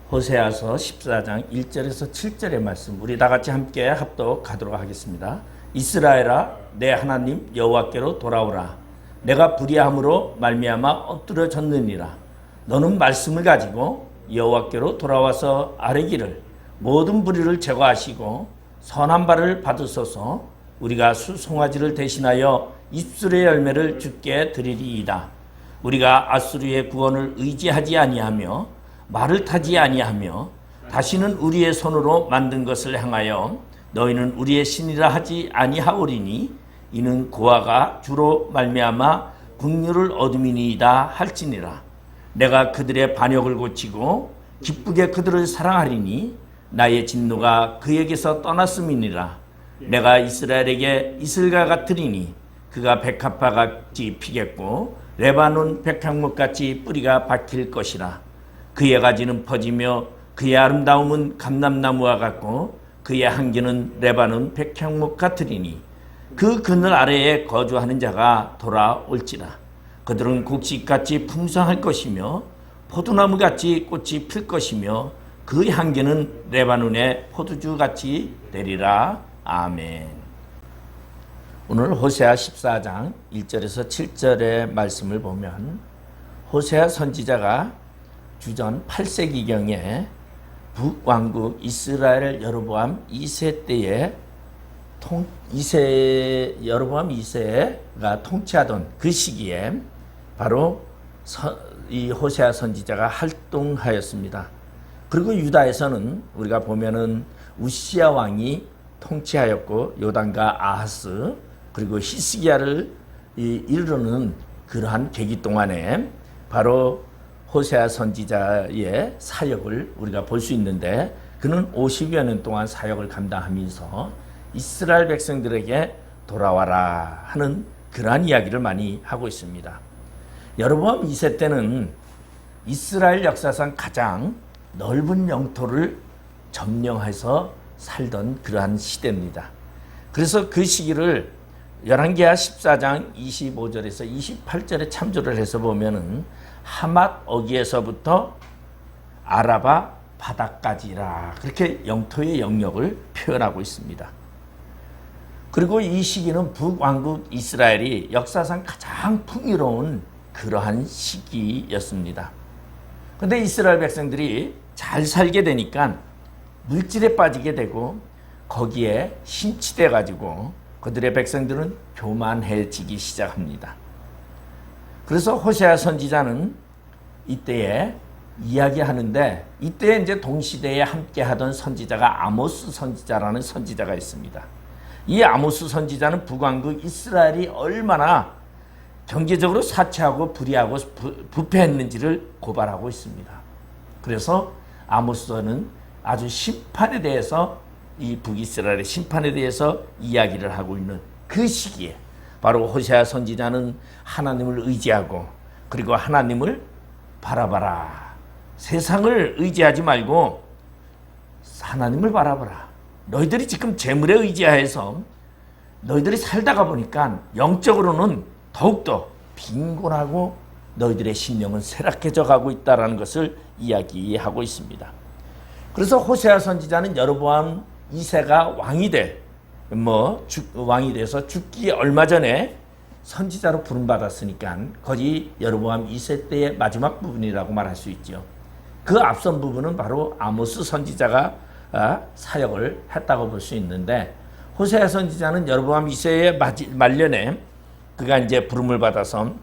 호세아서 14장 1절에서 7절의 말씀 우리 다 같이 함께 합독하도록 하겠습니다. 이스라엘아 내 하나님 여호와께로 돌아오라. 내가 불의함으로 말미암아 엎드려졌느니라. 너는 말씀을 가지고 여호와께로 돌아와서 아뢰기를 모든 불의를 제거하시고 선한 바를 받으소서. 우리가 수송아지를 대신하여 입술의 열매를 주께 드리리이다. 우리가 아수르의 구원을 의지하지 아니하며 말을 타지 아니하며 다시는 우리의 손으로 만든 것을 향하여 너희는 우리의 신이라 하지 아니하오리니 이는 고아가 주로 말미암아 긍휼을 얻음이니이다 할지니라. 내가 그들의 반역을 고치고 기쁘게 그들을 사랑하리니 나의 진노가 그에게서 떠났음이니라. 내가 이스라엘에게 이슬과 같으리니 그가 백합화 같이 피겠고 레바논 백향목같이 뿌리가 박힐 것이라. 그의 가지는 퍼지며 그의 아름다움은 감람나무와 같고 그의 향기는 레바논 백향목 같으리니 그 그늘 아래에 거주하는 자가 돌아올지라. 그들은 곡식같이 풍성할 것이며 포도나무같이 꽃이 필 것이며 그 향기는 레바논의 포도주같이 되리라. 아멘. 오늘 호세아 14장 1절에서 7절의 말씀을 보면 호세아 선지자가 주전 8세기경에 북왕국 이스라엘 여로보암 2세 때에 여로보암 2세가 통치하던 그 시기에 바로 이 호세아 선지자가 활동하였습니다. 그리고 유다에서는 우리가 보면은 우시야 왕이 통치하였고 요담과 아하스 그리고 히스기야를 이르는 그러한 계기 동안에 바로 호세아 선지자의 사역을 우리가 볼 수 있는데 그는 50여 년 동안 사역을 감당하면서 이스라엘 백성들에게 돌아와라 하는 그러한 이야기를 많이 하고 있습니다. 여로보암 2세 때는 이스라엘 역사상 가장 넓은 영토를 점령해서 살던 그러한 시대입니다. 그래서 그 시기를 열왕기하 14장 25절에서 28절에 참조를 해서 보면은 하맛 어기에서부터 아라바 바다까지라 그렇게 영토의 영역을 표현하고 있습니다. 그리고 이 시기는 북왕국 이스라엘이 역사상 가장 풍요로운 그러한 시기였습니다. 그런데 이스라엘 백성들이 잘 살게 되니까 물질에 빠지게 되고 거기에 심취돼 가지고 그들의 백성들은 교만해지기 시작합니다. 그래서 호세아 선지자는 이때에 이야기하는데 이때 이제 동시대에 함께하던 선지자가 아모스 선지자라는 선지자가 있습니다. 이 아모스 선지자는 북왕국 이스라엘이 얼마나 경제적으로 사치하고 불의하고 부패했는지를 고발하고 있습니다. 그래서 아모스는 아주 심판에 대해서 이 북이스라엘의 심판에 대해서 이야기를 하고 있는 그 시기에 바로 호세아 선지자는 하나님을 의지하고 그리고 하나님을 바라봐라. 세상을 의지하지 말고 하나님을 바라봐라. 너희들이 지금 재물에 의지하여서 너희들이 살다가 보니까 영적으로는 더욱더 빈곤하고 너희들의 심령은 쇠락해져 가고 있다는 것을 이야기하고 있습니다. 그래서 호세아 선지자는 여로보암 2세가 왕이 돼서 죽기 얼마 전에 선지자로 부름받았으니까 거기 여로보암 2세 때의 마지막 부분이라고 말할 수 있죠. 그 앞선 부분은 바로 아모스 선지자가 사역을 했다고 볼 수 있는데 호세아 선지자는 여로보암 2세의 말년에 그가 이제 부름을 받아서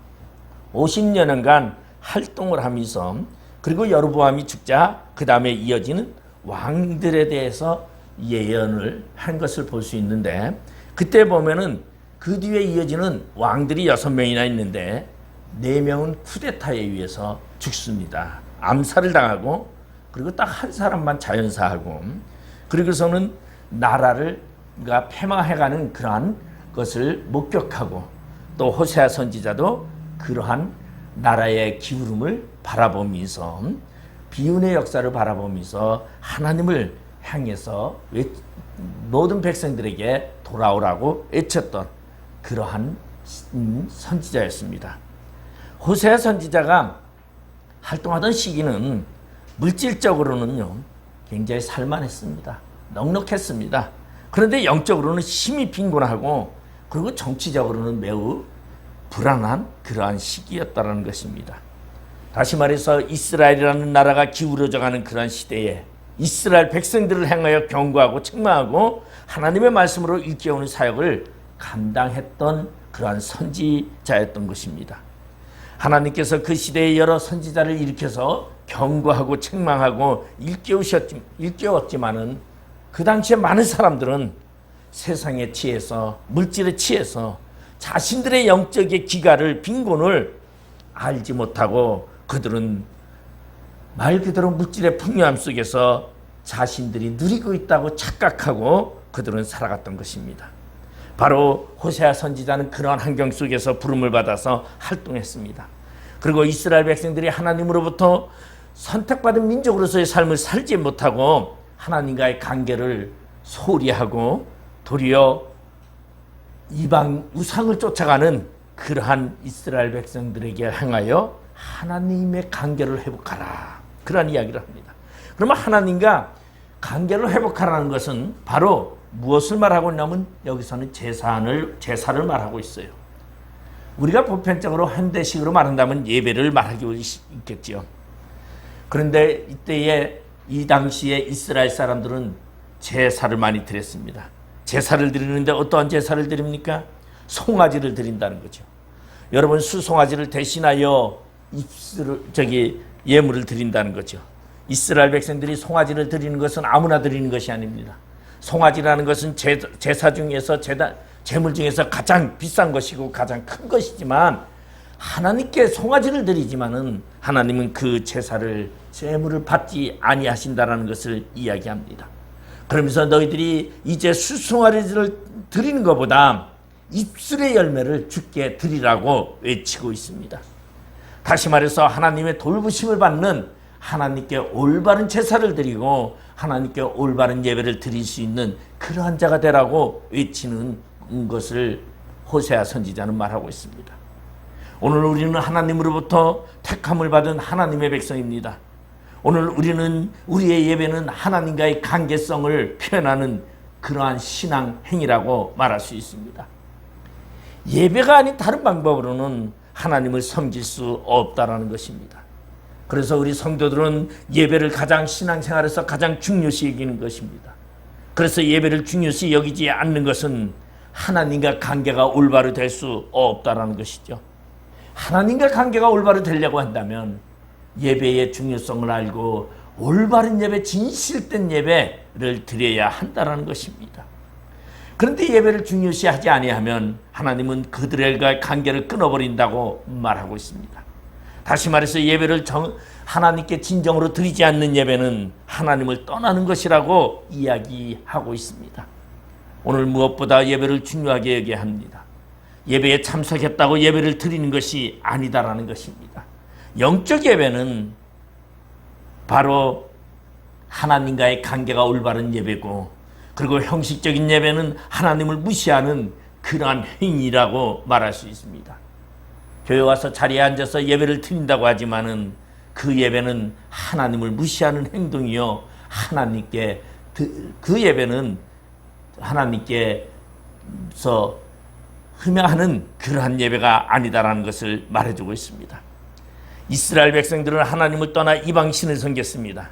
50년간 활동을 하면서 그리고 여로보암이 죽자 그 다음에 이어지는 왕들에 대해서 예언을 한 것을 볼 수 있는데 그때 보면은 그 뒤에 이어지는 왕들이 6명이나 있는데 4명은 쿠데타에 의해서 죽습니다. 암살을 당하고 그리고 딱 한 사람만 자연사하고 그리고서는 나라를 폐망해가는 그러한 것을 목격하고 또 호세아 선지자도 그러한 나라의 기울음을 바라보면서 비운의 역사를 바라보면서 하나님을 향해서 모든 백성들에게 돌아오라고 외쳤던 그러한 선지자였습니다. 호세아 선지자가 활동하던 시기는 물질적으로는요, 굉장히 살만했습니다. 넉넉했습니다. 그런데 영적으로는 힘이 빈곤하고, 그리고 정치적으로는 매우 불안한 그러한 시기였다는 것입니다. 다시 말해서 이스라엘이라는 나라가 기울어져가는 그런 시대에 이스라엘 백성들을 향하여 경고하고 책망하고 하나님의 말씀으로 일깨우는 사역을 감당했던 그러한 선지자였던 것입니다. 하나님께서 그 시대에 여러 선지자를 일으켜서 경고하고 책망하고 일깨웠지만은 그 당시에 많은 사람들은 세상에 취해서, 물질에 취해서 자신들의 영적의 기갈을, 빈곤을 알지 못하고 그들은 말 그대로 물질의 풍요함 속에서 자신들이 누리고 있다고 착각하고 그들은 살아갔던 것입니다. 바로 호세아 선지자는 그러한 환경 속에서 부름을 받아서 활동했습니다. 그리고 이스라엘 백성들이 하나님으로부터 선택받은 민족으로서의 삶을 살지 못하고 하나님과의 관계를 소홀히 하고 도리어 이방 우상을 쫓아가는 그러한 이스라엘 백성들에게 향하여 하나님의 관계를 회복하라, 그런 이야기를 합니다. 그러면 하나님과 관계를 회복하라는 것은 바로 무엇을 말하고 있냐면 여기서는 제사를 말하고 있어요. 우리가 보편적으로 현대식으로 말한다면 예배를 말하기 있겠죠. 그런데 이 당시에 이스라엘 사람들은 제사를 많이 드렸습니다. 제사를 드리는데 어떠한 제사를 드립니까? 송아지를 드린다는 거죠. 여러분, 수송아지를 대신하여 예물을 드린다는 거죠. 이스라엘 백성들이 송아지를 드리는 것은 아무나 드리는 것이 아닙니다. 송아지라는 것은 제사 중에서 제물 중에서 가장 비싼 것이고 가장 큰 것이지만 하나님께 송아지를 드리지만은 하나님은 그 제물을 받지 아니하신다라는 것을 이야기합니다. 그러면서 너희들이 이제 수송아지를 드리는 것보다 입술의 열매를 주께 드리라고 외치고 있습니다. 다시 말해서 하나님의 돌보심을 받는, 하나님께 올바른 제사를 드리고 하나님께 올바른 예배를 드릴 수 있는 그러한 자가 되라고 외치는 것을 호세아 선지자는 말하고 있습니다. 오늘 우리는 하나님으로부터 택함을 받은 하나님의 백성입니다. 오늘 우리의 예배는 하나님과의 관계성을 표현하는 그러한 신앙 행위라고 말할 수 있습니다. 예배가 아닌 다른 방법으로는 하나님을 섬길 수 없다라는 것입니다. 그래서 우리 성도들은 예배를 가장 신앙생활에서 가장 중요시 여기는 것입니다. 그래서 예배를 중요시 여기지 않는 것은 하나님과 관계가 올바로 될 수 없다라는 것이죠. 하나님과 관계가 올바로 되려고 한다면 예배의 중요성을 알고 올바른 예배, 진실된 예배를 드려야 한다라는 것입니다. 그런데 예배를 중요시하지 아니하면 하나님은 그들과 관계를 끊어버린다고 말하고 있습니다. 다시 말해서 예배를 하나님께 진정으로 드리지 않는 예배는 하나님을 떠나는 것이라고 이야기하고 있습니다. 오늘 무엇보다 예배를 중요하게 여겨야 합니다. 예배에 참석했다고 예배를 드리는 것이 아니다라는 것입니다. 영적 예배는 바로 하나님과의 관계가 올바른 예배고, 그리고 형식적인 예배는 하나님을 무시하는 그러한 행위라고 말할 수 있습니다. 교회 와서 자리에 앉아서 예배를 드린다고 하지만은 그 예배는 하나님을 무시하는 행동이요, 그 예배는 하나님께서 흠양하는 그러한 예배가 아니다라는 것을 말해주고 있습니다. 이스라엘 백성들은 하나님을 떠나 이방신을 섬겼습니다.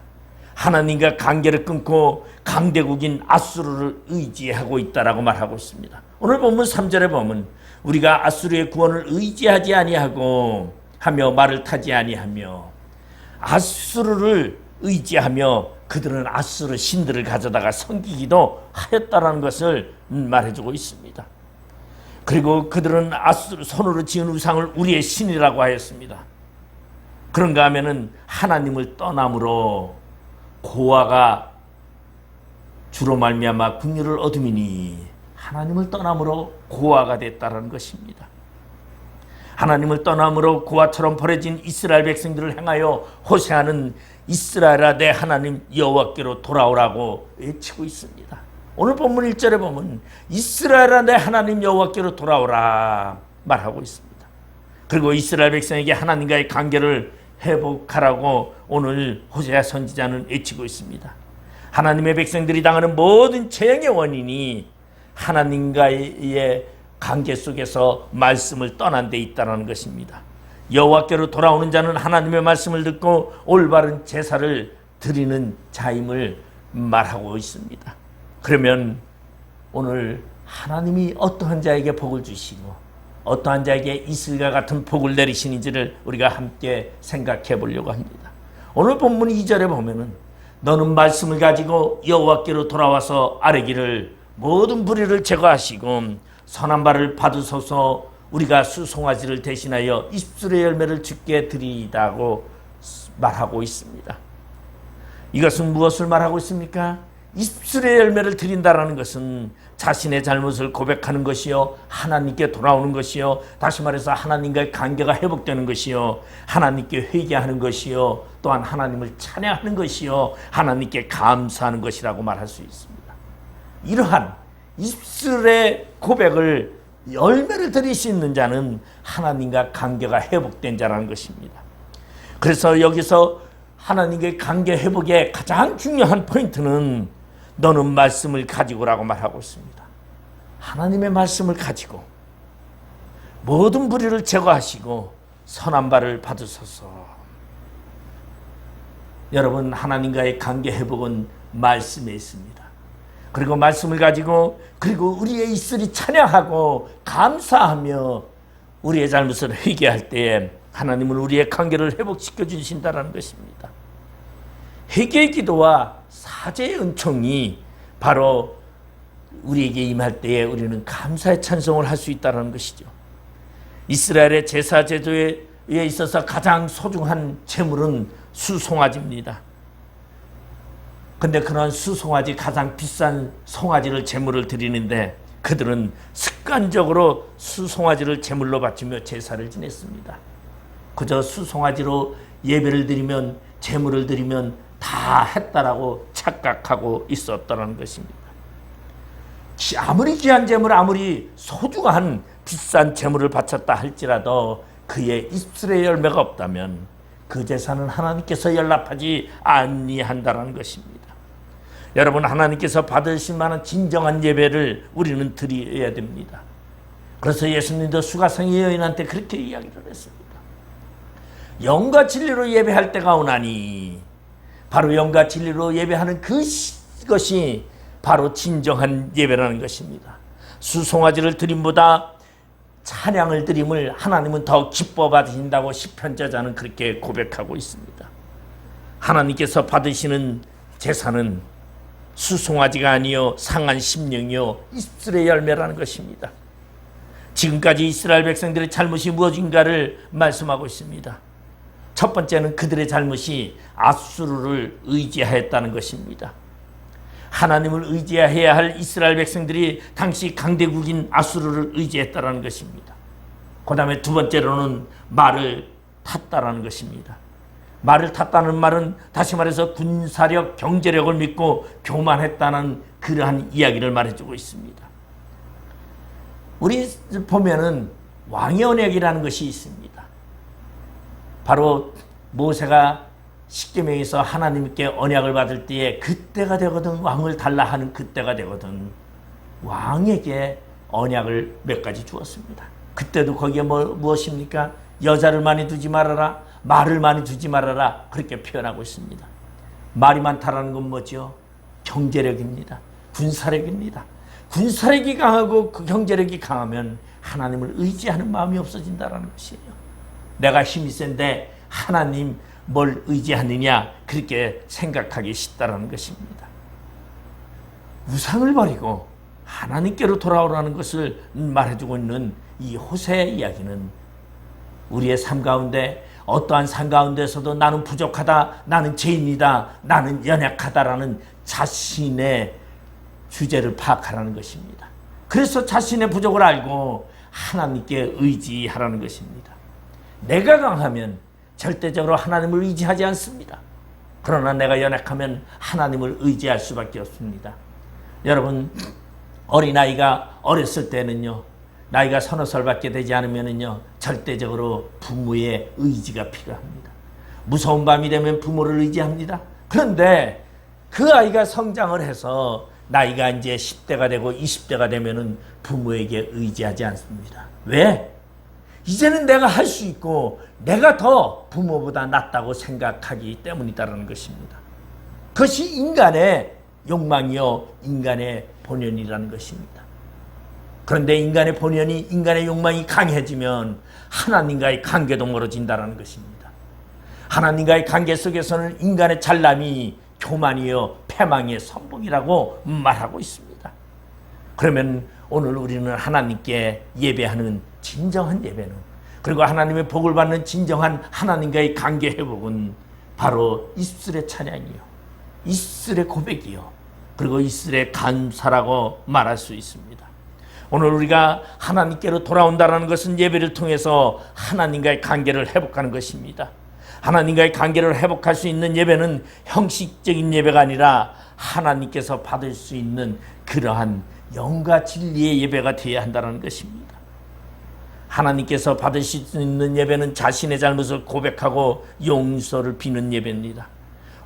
하나님과 관계를 끊고 강대국인 아수르를 의지하고 있다라고 말하고 있습니다. 오늘 본문 3절에 보면 우리가 아수르의 구원을 의지하지 아니하고 하며 말을 타지 아니하며, 아수르를 의지하며 그들은 아수르 신들을 가져다가 섬기기도 하였다라는 것을 말해주고 있습니다. 그리고 그들은 아수르 손으로 지은 우상을 우리의 신이라고 하였습니다. 그런가 하면은 하나님을 떠남으로 고아가 주로 말미암아 긍휼을 얻음이니, 하나님을 떠남으로 고아가 됐다는 것입니다. 하나님을 떠남으로 고아처럼 버려진 이스라엘 백성들을 향하여 호세아는 이스라엘아 내 하나님 여호와께로 돌아오라고 외치고 있습니다. 오늘 본문 1절에 보면 이스라엘아 내 하나님 여호와께로 돌아오라 말하고 있습니다. 그리고 이스라엘 백성에게 하나님과의 관계를 회복하라고 오늘 호세아 선지자는 외치고 있습니다. 하나님의 백성들이 당하는 모든 재앙의 원인이 하나님과의 관계 속에서 말씀을 떠난 데 있다는 것입니다. 여호와께로 돌아오는 자는 하나님의 말씀을 듣고 올바른 제사를 드리는 자임을 말하고 있습니다. 그러면 오늘 하나님이 어떠한 자에게 복을 주시고 어떠한 자에게 이슬과 같은 복을 내리시는지를 우리가 함께 생각해 보려고 합니다. 오늘 본문 2절에 보면은 너는 말씀을 가지고 여호와께로 돌아와서 아뢰기를 모든 불의를 제거하시고 선한 바를 받으소서. 우리가 수송아지를 대신하여 입술의 열매를 주께 드리이다고 말하고 있습니다. 이것은 무엇을 말하고 있습니까? 입술의 열매를 드린다라는 것은 자신의 잘못을 고백하는 것이요, 하나님께 돌아오는 것이요, 다시 말해서 하나님과의 관계가 회복되는 것이요, 하나님께 회개하는 것이요, 또한 하나님을 찬양하는 것이요, 하나님께 감사하는 것이라고 말할 수 있습니다. 이러한 입술의 고백을 열매를 드릴 수 있는 자는 하나님과 관계가 회복된 자라는 것입니다. 그래서 여기서 하나님과의 관계 회복의 가장 중요한 포인트는 너는 말씀을 가지고라고 말하고 있습니다. 하나님의 말씀을 가지고 모든 불의를 제거하시고 선한 바를 받으소서. 여러분, 하나님과의 관계 회복은 말씀에 있습니다. 그리고 말씀을 가지고 그리고 우리의 입술이 찬양하고 감사하며 우리의 잘못을 회개할 때에 하나님은 우리의 관계를 회복시켜 주신다는 것입니다. 회개의 기도와 사죄의 은총이 바로 우리에게 임할 때에 우리는 감사의 찬송을 할 수 있다는 것이죠. 이스라엘의 제사 제도에 있어서 가장 소중한 제물은 수송아지입니다. 근데 그런 수송아지, 가장 비싼 송아지를 제물을 드리는데 그들은 습관적으로 수송아지를 제물로 바치며 제사를 지냈습니다. 그저 수송아지로 예배를 드리면, 제물을 드리면 다 했다라고 착각하고 있었다는 것입니다. 아무리 귀한 제물, 아무리 소중한 비싼 제물을 바쳤다 할지라도 그의 입술의 열매가 없다면 그 제사는 하나님께서 연락하지 아니한다는 것입니다. 여러분, 하나님께서 받으실 만한 진정한 예배를 우리는 드려야 됩니다. 그래서 예수님도 수가성의 여인한테 그렇게 이야기를 했습니다. 영과 진리로 예배할 때가 오나니, 바로 영과 진리로 예배하는 그것이 바로 진정한 예배라는 것입니다. 수송아지를 드림보다 찬양을 드림을 하나님은 더 기뻐 받으신다고 시편자자는 그렇게 고백하고 있습니다. 하나님께서 받으시는 제사는 수송아지가 아니요 상한 심령이요 입술의 열매라는 것입니다. 지금까지 이스라엘 백성들의 잘못이 무엇인가를 말씀하고 있습니다. 첫 번째는 그들의 잘못이 아수르를 의지하였다는 것입니다. 하나님을 의지해야 할 이스라엘 백성들이 당시 강대국인 아수르를 의지했다는 것입니다. 그 다음에 두 번째로는 말을 탔다는 것입니다. 말을 탔다는 말은 다시 말해서 군사력, 경제력을 믿고 교만했다는 그러한 이야기를 말해주고 있습니다. 우리 보면은 왕의 언약이라는 것이 있습니다. 바로 모세가 십계명에서 하나님께 언약을 받을 때에 그때가 되거든, 왕을 달라 하는 그때가 되거든 왕에게 언약을 몇 가지 주었습니다. 그때도 거기에 무엇입니까? 여자를 많이 두지 말아라, 말을 많이 두지 말아라, 그렇게 표현하고 있습니다. 말이 많다라는 건 뭐죠? 경제력입니다. 군사력입니다. 군사력이 강하고 그 경제력이 강하면 하나님을 의지하는 마음이 없어진다는 것이에요. 내가 힘이 센데 하나님 뭘 의지하느냐, 그렇게 생각하기 쉽다는 것입니다. 우상을 버리고 하나님께로 돌아오라는 것을 말해주고 있는 이 호세의 이야기는 우리의 삶 가운데 어떠한 삶 가운데서도 나는 부족하다, 나는 죄인이다, 나는 연약하다라는 자신의 주제를 파악하라는 것입니다. 그래서 자신의 부족을 알고 하나님께 의지하라는 것입니다. 내가 강하면 절대적으로 하나님을 의지하지 않습니다. 그러나 내가 연약하면 하나님을 의지할 수밖에 없습니다. 여러분, 어린아이가 어렸을 때는요, 나이가 서너 살밖에 되지 않으면은요, 절대적으로 부모의 의지가 필요합니다. 무서운 밤이 되면 부모를 의지합니다. 그런데 그 아이가 성장을 해서 나이가 이제 10대가 되고 20대가 되면은 부모에게 의지하지 않습니다. 왜? 이제는 내가 할 수 있고 내가 더 부모보다 낫다고 생각하기 때문이다라는 것입니다. 그것이 인간의 욕망이요, 인간의 본연이라는 것입니다. 그런데 인간의 본연이, 인간의 욕망이 강해지면 하나님과의 관계도 멀어진다는 것입니다. 하나님과의 관계 속에서는 인간의 잘남이 교만이요 패망의 선봉이라고 말하고 있습니다. 그러면 오늘 우리는 하나님께 예배하는 진정한 예배는, 그리고 하나님의 복을 받는 진정한 하나님과의 관계 회복은 바로 입술의 찬양이요, 입술의 고백이요, 그리고 입술의 감사라고 말할 수 있습니다. 오늘 우리가 하나님께로 돌아온다는 것은 예배를 통해서 하나님과의 관계를 회복하는 것입니다. 하나님과의 관계를 회복할 수 있는 예배는 형식적인 예배가 아니라 하나님께서 받을 수 있는 그러한 영과 진리의 예배가 되어야 한다는 것입니다. 하나님께서 받으실 수 있는 예배는 자신의 잘못을 고백하고 용서를 비는 예배입니다.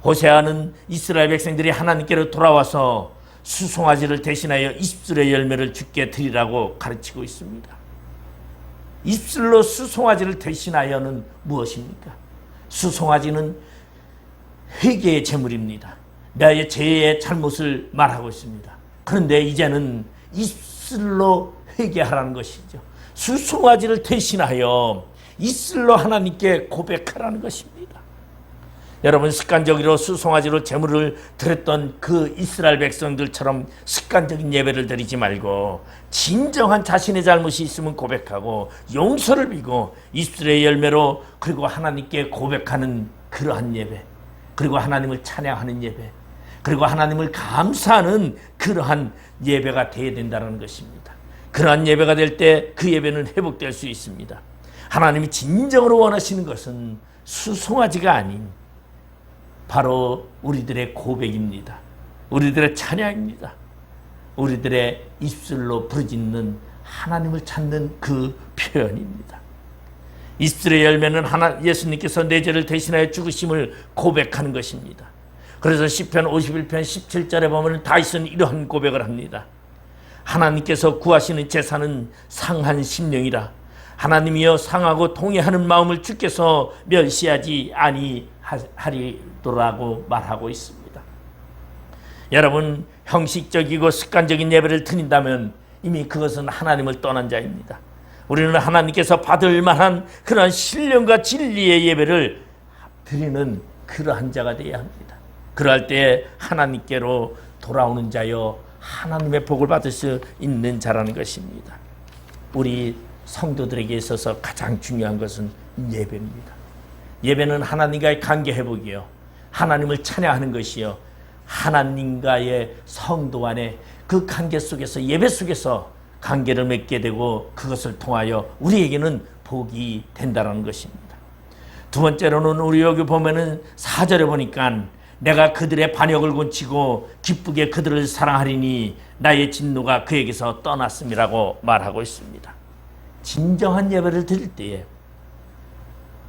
호세아는 이스라엘 백성들이 하나님께로 돌아와서 수송아지를 대신하여 입술의 열매를 주께 드리라고 가르치고 있습니다. 입술로 수송아지를 대신하여는 무엇입니까? 수송아지는 회개의 제물입니다. 나의 죄의 잘못을 말하고 있습니다. 그런데 이제는 입술로 회개하라는 것이죠. 수송아지를 대신하여 입술로 하나님께 고백하라는 것입니다. 여러분, 습관적으로 수송아지로 제물을 드렸던 그 이스라엘 백성들처럼 습관적인 예배를 드리지 말고 진정한 자신의 잘못이 있으면 고백하고 용서를 비고 입술의 열매로 그리고 하나님께 고백하는 그러한 예배, 그리고 하나님을 찬양하는 예배, 그리고 하나님을 감사하는 그러한 예배가 되어야 된다는 것입니다. 그러한 예배가 될 때 그 예배는 회복될 수 있습니다. 하나님이 진정으로 원하시는 것은 수송아지가 아닌 바로 우리들의 고백입니다. 우리들의 찬양입니다. 우리들의 입술로 부르짖는 하나님을 찾는 그 표현입니다. 입술의 열매는 예수님께서 내 죄를 대신하여 죽으심을 고백하는 것입니다. 그래서 시편 51편 17절에 보면 다윗은 이러한 고백을 합니다. 하나님께서 구하시는 제사는 상한 심령이라. 하나님이여 상하고 통회하는 마음을 주께서 멸시하지 아니하리라고 말하고 있습니다. 여러분, 형식적이고 습관적인 예배를 드린다면 이미 그것은 하나님을 떠난 자입니다. 우리는 하나님께서 받을 만한 그러한 신령과 진리의 예배를 드리는 그러한 자가 되어야 합니다. 그럴 때 하나님께로 돌아오는 자여 하나님의 복을 받을 수 있는 자라는 것입니다. 우리 성도들에게 있어서 가장 중요한 것은 예배입니다. 예배는 하나님과의 관계 회복이요, 하나님을 찬양하는 것이요, 하나님과의 성도 안에 그 관계 속에서, 예배 속에서 관계를 맺게 되고 그것을 통하여 우리에게는 복이 된다는 것입니다. 두 번째로는 우리 여기 보면은 4절에 보니까 내가 그들의 반역을 고치고 기쁘게 그들을 사랑하리니 나의 진노가 그에게서 떠났음이라고 말하고 있습니다. 진정한 예배를 드릴 때에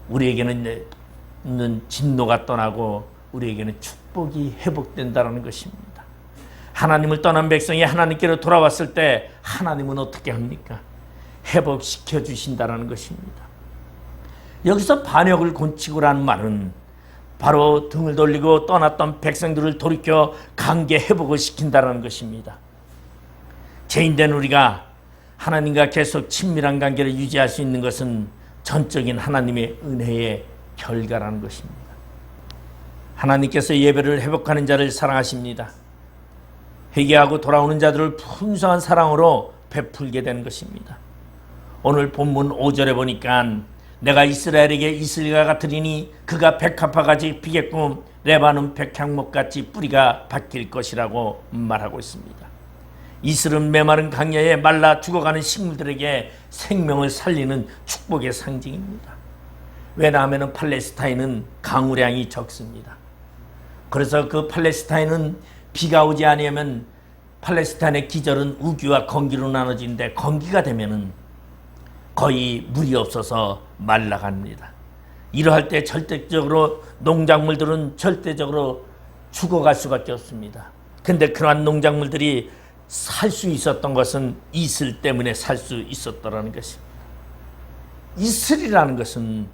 우리에게는 진노가 떠나고 우리에게는 축복이 회복된다는 것입니다. 하나님을 떠난 백성이 하나님께로 돌아왔을 때 하나님은 어떻게 합니까? 회복시켜 주신다는 것입니다. 여기서 반역을 고치고라는 말은 바로 등을 돌리고 떠났던 백성들을 돌이켜 관계 회복을 시킨다는 것입니다. 죄인된 우리가 하나님과 계속 친밀한 관계를 유지할 수 있는 것은 전적인 하나님의 은혜의 결과라는 것입니다. 하나님께서 예배를 회복하는 자를 사랑하십니다. 회개하고 돌아오는 자들을 풍성한 사랑으로 베풀게 되는 것입니다. 오늘 본문 5절에 보니까 내가 이스라엘에게 이슬과 같으리니 그가 백합화같이 피겠고 레바논 백향목같이 뿌리가 바뀔 것이라고 말하고 있습니다. 이슬은 메마른 강야에 말라 죽어가는 식물들에게 생명을 살리는 축복의 상징입니다. 왜냐하면 팔레스타인은 강우량이 적습니다. 그래서 그 팔레스타인은 비가 오지 않으면 팔레스타인의 기절은 우기와 건기로 나눠지는데 건기가 되면은 거의 물이 없어서 말라갑니다. 이러할 때 절대적으로 농작물들은 절대적으로 죽어갈 수밖에 없습니다. 근데 그러한 농작물들이 살 수 있었던 것은 이슬 때문에 살 수 있었더라는 것입니다. 이슬이라는 것은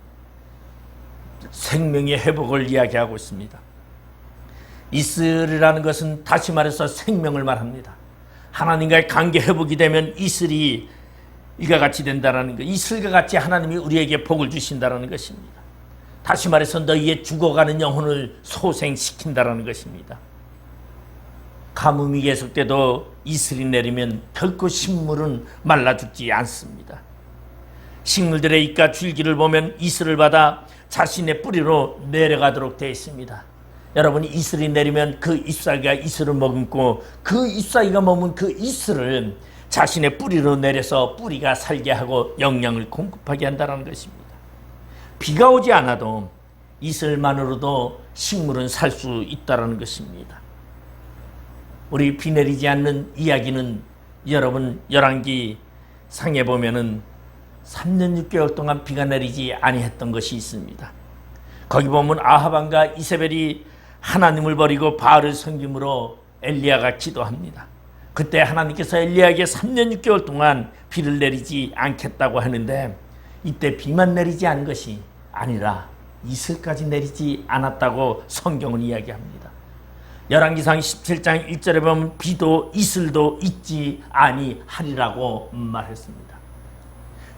생명의 회복을 이야기하고 있습니다. 이슬이라는 것은 다시 말해서 생명을 말합니다. 하나님과의 관계 회복이 되면 이슬이 이가 같이 된다는 것, 이슬과 같이 하나님이 우리에게 복을 주신다는 것입니다. 다시 말해서 너희의 죽어가는 영혼을 소생시킨다는 것입니다. 가뭄이 계속돼도 이슬이 내리면 결코 식물은 말라 죽지 않습니다. 식물들의 잎과 줄기를 보면 이슬을 받아 자신의 뿌리로 내려가도록 되어 있습니다. 여러분이 이슬이 내리면 그 잎사귀가 이슬을 머금고 그 잎사귀가 머문 그 이슬을 자신의 뿌리로 내려서 뿌리가 살게 하고 영양을 공급하게 한다는 것입니다. 비가 오지 않아도 이슬만으로도 식물은 살 수 있다는 것입니다. 우리 비 내리지 않는 이야기는 여러분 열왕기 상에 보면은 3년 6개월 동안 비가 내리지 아니했던 것이 있습니다. 거기 보면 아합 왕과 이세벨이 하나님을 버리고 바알을 섬김으로 엘리야가 기도합니다. 그때 하나님께서 엘리야에게 3년 6개월 동안 비를 내리지 않겠다고 하는데 이때 비만 내리지 않은 것이 아니라 이슬까지 내리지 않았다고 성경은 이야기합니다. 열왕기상 17장 1절에 보면 비도 이슬도 있지 아니하리라고 말했습니다.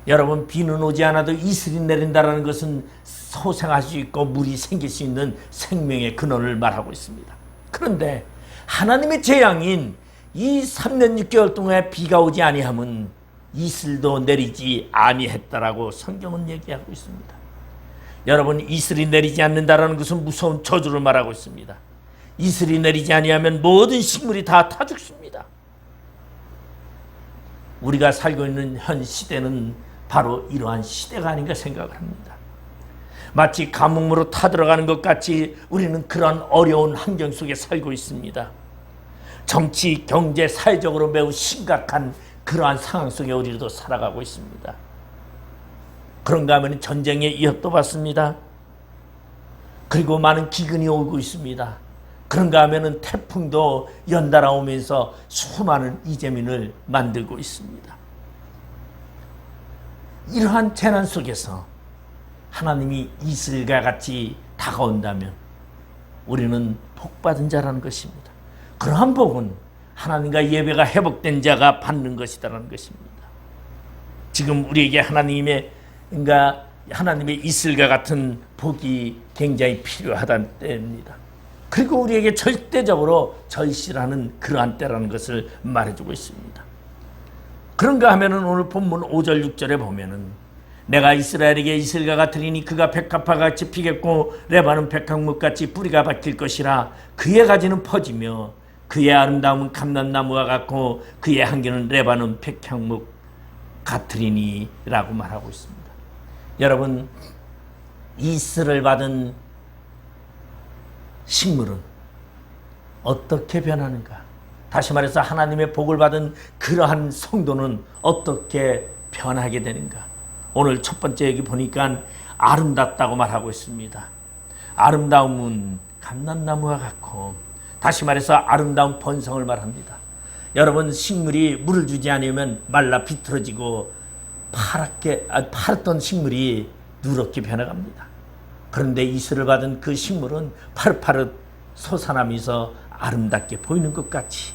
여러분, 비는 오지 않아도 이슬이 내린다는 것은 소생할 수 있고 물이 생길 수 있는 생명의 근원을 말하고 있습니다. 그런데 하나님의 재앙인 이 3년 6개월 동안 비가 오지 아니하면 이슬도 내리지 아니했다라고 성경은 얘기하고 있습니다. 여러분, 이슬이 내리지 않는다는 것은 무서운 저주를 말하고 있습니다. 이슬이 내리지 아니하면 모든 식물이 다 죽습니다. 우리가 살고 있는 현 시대는 바로 이러한 시대가 아닌가 생각을 합니다. 마치 가뭄으로 타들어가는 것 같이 우리는 그런 어려운 환경 속에 살고 있습니다. 정치, 경제, 사회적으로 매우 심각한 그러한 상황 속에 우리도 살아가고 있습니다. 그런가 하면 전쟁의 위협도 받습니다. 그리고 많은 기근이 오고 있습니다. 그런가 하면 태풍도 연달아 오면서 수많은 이재민을 만들고 있습니다. 이러한 재난 속에서 하나님이 이슬과 같이 다가온다면 우리는 복받은 자라는 것입니다. 그러한 복은 하나님과 예배가 회복된 자가 받는 것이라는 것입니다. 지금 우리에게 하나님의 이슬과 같은 복이 굉장히 필요하다는 때입니다. 그리고 우리에게 절대적으로 절실하는 그러한 때라는 것을 말해주고 있습니다. 그런가 하면은 오늘 본문 5절 6절에 보면은 내가 이스라엘에게 이슬과 같으리니 그가 백합화 같이 피겠고 레바논 백향목 같이 뿌리가 박힐 것이라 그의 가지는 퍼지며 그의 아름다움은 감람나무와 같고 그의 향기는 레바논 백향목 같으리니 라고 말하고 있습니다. 여러분, 이슬을 받은 식물은 어떻게 변하는가? 다시 말해서 하나님의 복을 받은 그러한 성도는 어떻게 변하게 되는가? 오늘 첫 번째 얘기 보니까 아름답다고 말하고 있습니다. 아름다움은 감람나무와 같고, 다시 말해서 아름다운 번성을 말합니다. 여러분, 식물이 물을 주지 않으면 말라 비틀어지고 파랗던 식물이 누렇게 변해갑니다. 그런데 이슬을 받은 그 식물은 파릇파릇 솟아나면서 아름답게 보이는 것 같이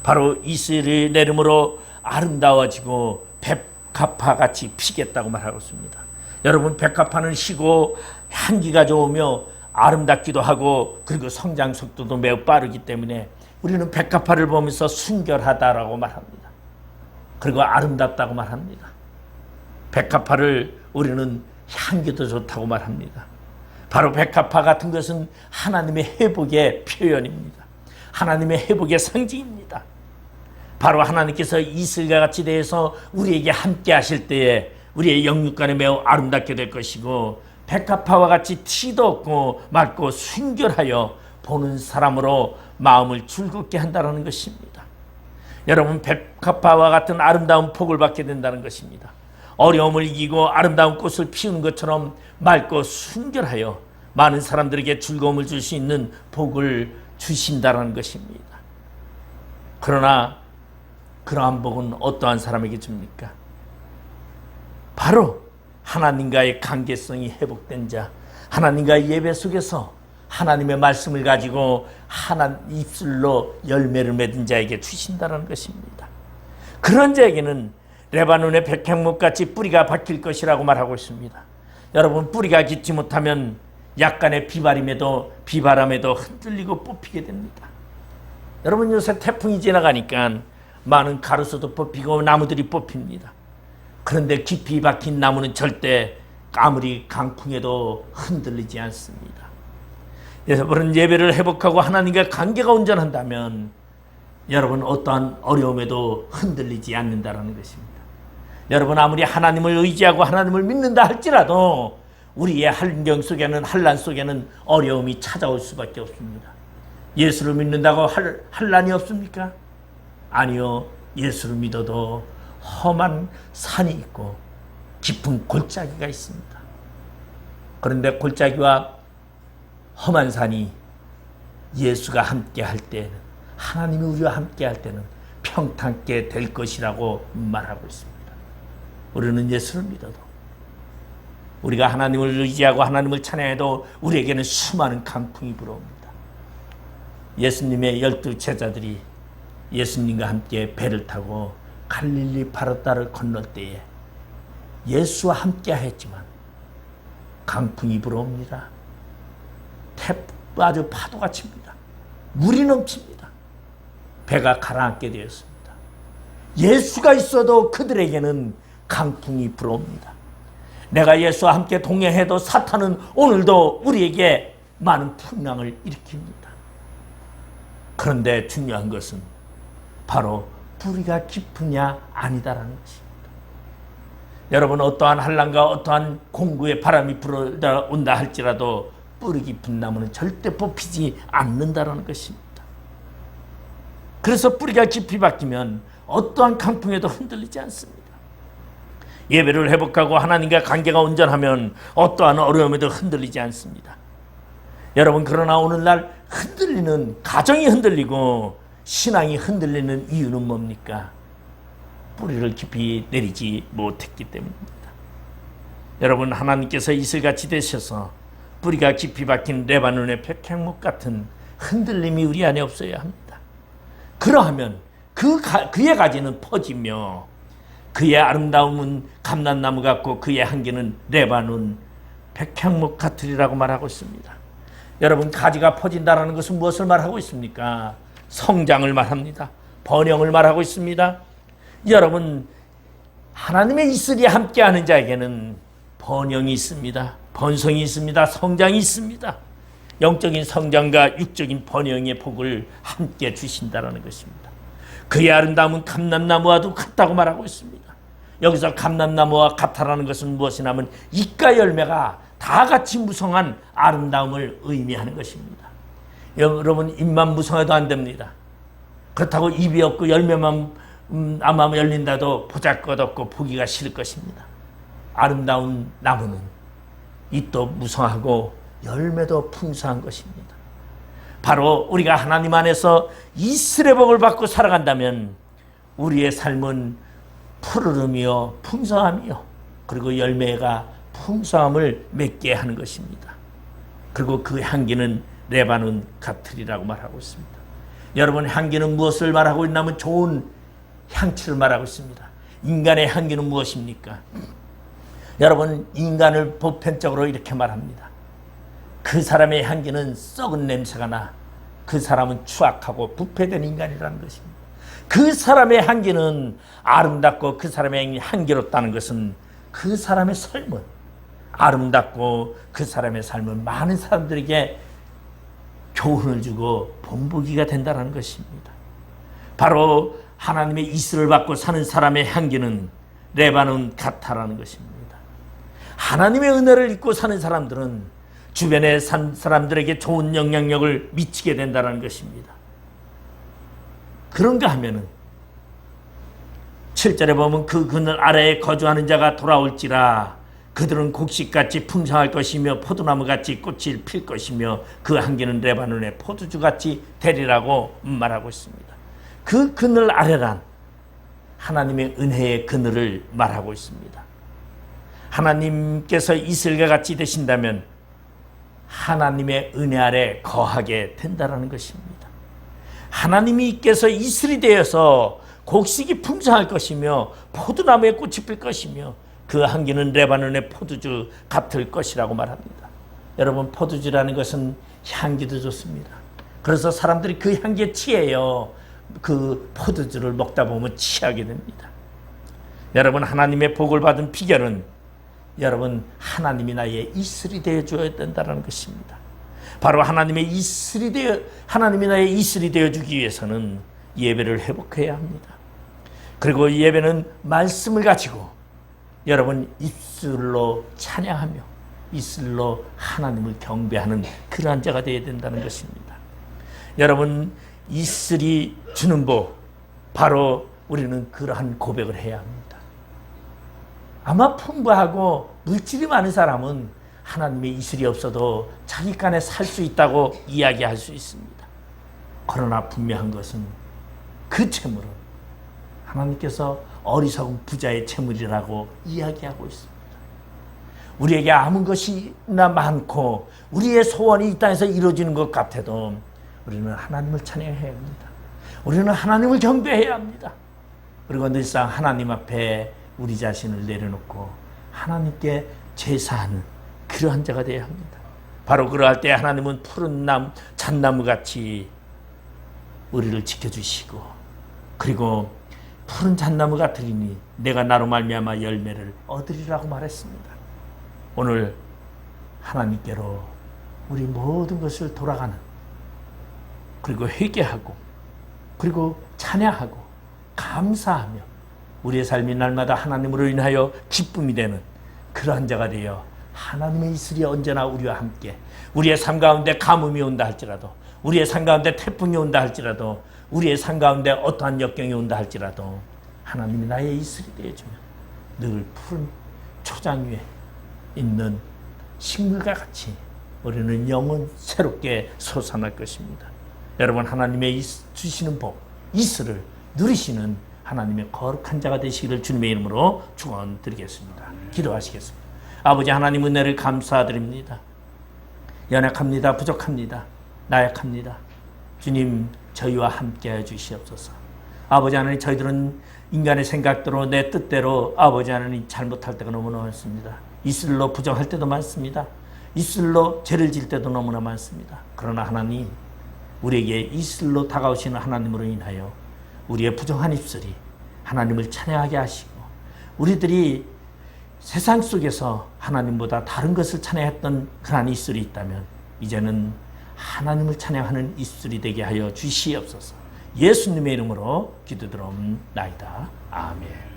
바로 이슬이 내림으로 아름다워지고 백합화같이 피겠다고 말하고 있습니다. 여러분, 백합화는 시고 향기가 좋으며 아름답기도 하고 그리고 성장 속도도 매우 빠르기 때문에 우리는 백합화를 보면서 순결하다라고 말합니다. 그리고 아름답다고 말합니다. 백합화를 우리는 향기도 좋다고 말합니다. 바로 백합화 같은 것은 하나님의 회복의 표현입니다. 하나님의 회복의 상징입니다. 바로 하나님께서 이슬과 같이 대해서 우리에게 함께 하실 때에 우리의 영육간에 매우 아름답게 될 것이고 백합화와 같이 티도 없고 맑고 순결하여 보는 사람으로 마음을 즐겁게 한다는 것입니다. 여러분, 백합화와 같은 아름다운 복을 받게 된다는 것입니다. 어려움을 이기고 아름다운 꽃을 피우는 것처럼 맑고 순결하여 많은 사람들에게 즐거움을 줄 수 있는 복을 주신다는 것입니다. 그러나 그러한 복은 어떠한 사람에게 줍니까? 바로 하나님과의 관계성이 회복된 자, 하나님과의 예배 속에서 하나님의 말씀을 가지고 입술로 열매를 맺은 자에게 주신다는 것입니다. 그런 자에게는 레바논의 백향목같이 뿌리가 박힐 것이라고 말하고 있습니다. 여러분, 뿌리가 깊지 못하면 약간의 비바람에도 흔들리고 뽑히게 됩니다. 여러분, 요새 태풍이 지나가니까 많은 가로수도 뽑히고 나무들이 뽑힙니다. 그런데 깊이 박힌 나무는 절대 아무리 강풍에도 흔들리지 않습니다. 여러분, 예배를 회복하고 하나님과 관계가 온전한다면 여러분 어떠한 어려움에도 흔들리지 않는다는 것입니다. 여러분, 아무리 하나님을 의지하고 하나님을 믿는다 할지라도 우리의 환경 속에는, 환난 속에는 어려움이 찾아올 수밖에 없습니다. 예수를 믿는다고 환난이 없습니까? 아니요. 예수를 믿어도 험한 산이 있고 깊은 골짜기가 있습니다. 그런데 골짜기와 험한 산이 예수가 함께 할 때는, 하나님이 우리와 함께 할 때는 평탄케 될 것이라고 말하고 있습니다. 우리는 예수를 믿어도, 우리가 하나님을 의지하고 하나님을 찬양해도 우리에게는 수많은 강풍이 불어옵니다. 예수님의 12 제자들이 예수님과 함께 배를 타고 갈릴리 바다를 건널 때에 예수와 함께 하였지만 강풍이 불어옵니다. 아주 파도가 칩니다. 물이 넘칩니다. 배가 가라앉게 되었습니다. 예수가 있어도 그들에게는 강풍이 불어옵니다. 내가 예수와 함께 동행해도 사탄은 오늘도 우리에게 많은 풍랑을 일으킵니다. 그런데 중요한 것은 바로 뿌리가 깊으냐 아니다라는 것입니다. 여러분, 어떠한 한란과 어떠한 공구의 바람이 불어온다 할지라도 뿌리 깊은 나무는 절대 뽑히지 않는다는 것입니다. 그래서 뿌리가 깊이 박히면 어떠한 강풍에도 흔들리지 않습니다. 예배를 회복하고 하나님과 관계가 온전하면 어떠한 어려움에도 흔들리지 않습니다. 여러분, 그러나 오늘날 흔들리는, 가정이 흔들리고 신앙이 흔들리는 이유는 뭡니까? 뿌리를 깊이 내리지 못했기 때문입니다. 여러분, 하나님께서 이슬같이 되셔서 뿌리가 깊이 박힌 레바논의 백향목 같은 흔들림이 우리 안에 없어야 합니다. 그러하면 그의 가지는 퍼지며 그의 아름다움은 감람나무 같고 그의 향기는 레바논 백향목 같으리라고 말하고 있습니다. 여러분, 가지가 퍼진다는 것은 무엇을 말하고 있습니까? 성장을 말합니다. 번영을 말하고 있습니다. 여러분, 하나님의 이슬이 함께하는 자에게는 번영이 있습니다. 번성이 있습니다. 성장이 있습니다. 영적인 성장과 육적인 번영의 복을 함께 주신다는 것입니다. 그의 아름다움은 감람나무와도 같다고 말하고 있습니다. 여기서 감람나무와 같다라는 것은 무엇이냐면 잎과 열매가 다 같이 무성한 아름다움을 의미하는 것입니다. 여러분, 잎만 무성해도 안 됩니다. 그렇다고 잎이 없고 열매만 아마 열린다도 보잘것없고 보기가 싫을 것입니다. 아름다운 나무는 잎도 무성하고 열매도 풍성한 것입니다. 바로 우리가 하나님 안에서 이슬의 복을 받고 살아간다면 우리의 삶은 푸르름이요 풍성함이요 그리고 열매가 풍성함을 맺게 하는 것입니다. 그리고 그 향기는 레바논 같으리라고 말하고 있습니다. 여러분, 향기는 무엇을 말하고 있냐면 좋은 향취를 말하고 있습니다. 인간의 향기는 무엇입니까? 여러분, 인간을 보편적으로 이렇게 말합니다. 그 사람의 향기는 썩은 냄새가 나 그 사람은 추악하고 부패된 인간이라는 것입니다. 그 사람의 향기는 아름답고 그 사람의 향기롭다는 것은 그 사람의 삶은 아름답고 그 사람의 삶은 많은 사람들에게 교훈을 주고 본보기가 된다는 것입니다. 바로 하나님의 이슬을 받고 사는 사람의 향기는 레바논 같다라는 것입니다. 하나님의 은혜를 입고 사는 사람들은 주변의 사람들에게 좋은 영향력을 미치게 된다는 것입니다. 그런가 하면은 7절에 보면 그 그늘 아래에 거주하는 자가 돌아올지라 그들은 곡식같이 풍성할 것이며 포도나무같이 꽃을 필 것이며 그 한기는 레바논의 포도주같이 되리라고 말하고 있습니다. 그 그늘 아래란 하나님의 은혜의 그늘을 말하고 있습니다. 하나님께서 이스라엘과 같이 되신다면 하나님의 은혜 아래 거하게 된다는 것입니다. 하나님께서 이슬이 되어서 곡식이 풍성할 것이며 포도나무에 꽃이 필 것이며 그 한기는 레바논의 포도주 같을 것이라고 말합니다. 여러분, 포도주라는 것은 향기도 좋습니다. 그래서 사람들이 그 향기에 취해요. 그 포도주를 먹다 보면 취하게 됩니다. 여러분, 하나님의 복을 받은 비결은 여러분 하나님이 나의 이슬이 되어 줘야 된다는 것입니다. 바로 하나님이 나의 이슬이 되어 주기 위해서는 예배를 회복해야 합니다. 그리고 예배는 말씀을 가지고 여러분 입술로 찬양하며 입술로 하나님을 경배하는 그러한 자가 되어야 된다는 것입니다. 여러분, 이슬이 주는 복, 바로 우리는 그러한 고백을 해야 합니다. 아마 풍부하고 물질이 많은 사람은 하나님의 이슬이 없어도 자기 간에 살 수 있다고 이야기할 수 있습니다. 그러나 분명한 것은 그 재물은 하나님께서 어리석은 부자의 재물이라고 이야기하고 있습니다. 우리에게 아무 것이나 많고 우리의 소원이 이 땅에서 이루어지는 것 같아도 우리는 하나님을 찬양해야 합니다. 우리는 하나님을 경배해야 합니다. 그리고 늘상 하나님 앞에 우리 자신을 내려놓고 하나님께 제사하는 그러한 자가 되어야 합니다. 바로 그러할 때 하나님은 푸른 잣나무같이 우리를 지켜주시고 그리고 푸른 잣나무 같으리니 내가 나로 말미암아 열매를 얻으리라고 말했습니다. 오늘 하나님께로 우리 모든 것을 돌아가는 그리고 회개하고 그리고 찬양하고 감사하며 우리의 삶이 날마다 하나님으로 인하여 기쁨이 되는 그러한 자가 되어 하나님의 이슬이 언제나 우리와 함께 우리의 삶 가운데 가뭄이 온다 할지라도 우리의 삶 가운데 태풍이 온다 할지라도 우리의 삶 가운데 어떠한 역경이 온다 할지라도 하나님이 나의 이슬이 되어주며 늘 푸른 초장 위에 있는 식물과 같이 우리는 영원 새롭게 솟아날 것입니다. 여러분, 하나님의 주시는 복, 이슬을 누리시는 하나님의 거룩한 자가 되시기를 주님의 이름으로 축원드리겠습니다. 기도하시겠습니다. 아버지 하나님, 은혜를 감사드립니다. 연약합니다. 부족합니다. 나약합니다. 주님, 저희와 함께해 주시옵소서. 아버지 하나님, 저희들은 인간의 생각대로 내 뜻대로 아버지 하나님 잘못할 때가 너무나 많습니다. 이슬로 부정할 때도 많습니다. 이슬로 죄를 질 때도 너무나 많습니다. 그러나 하나님, 우리에게 이슬로 다가오시는 하나님으로 인하여 우리의 부정한 입술이 하나님을 찬양하게 하시고 우리들이 세상 속에서 하나님보다 다른 것을 찬양했던 그런 입술이 있다면 이제는 하나님을 찬양하는 입술이 되게 하여 주시옵소서. 예수님의 이름으로 기도드리옵나이다. 아멘.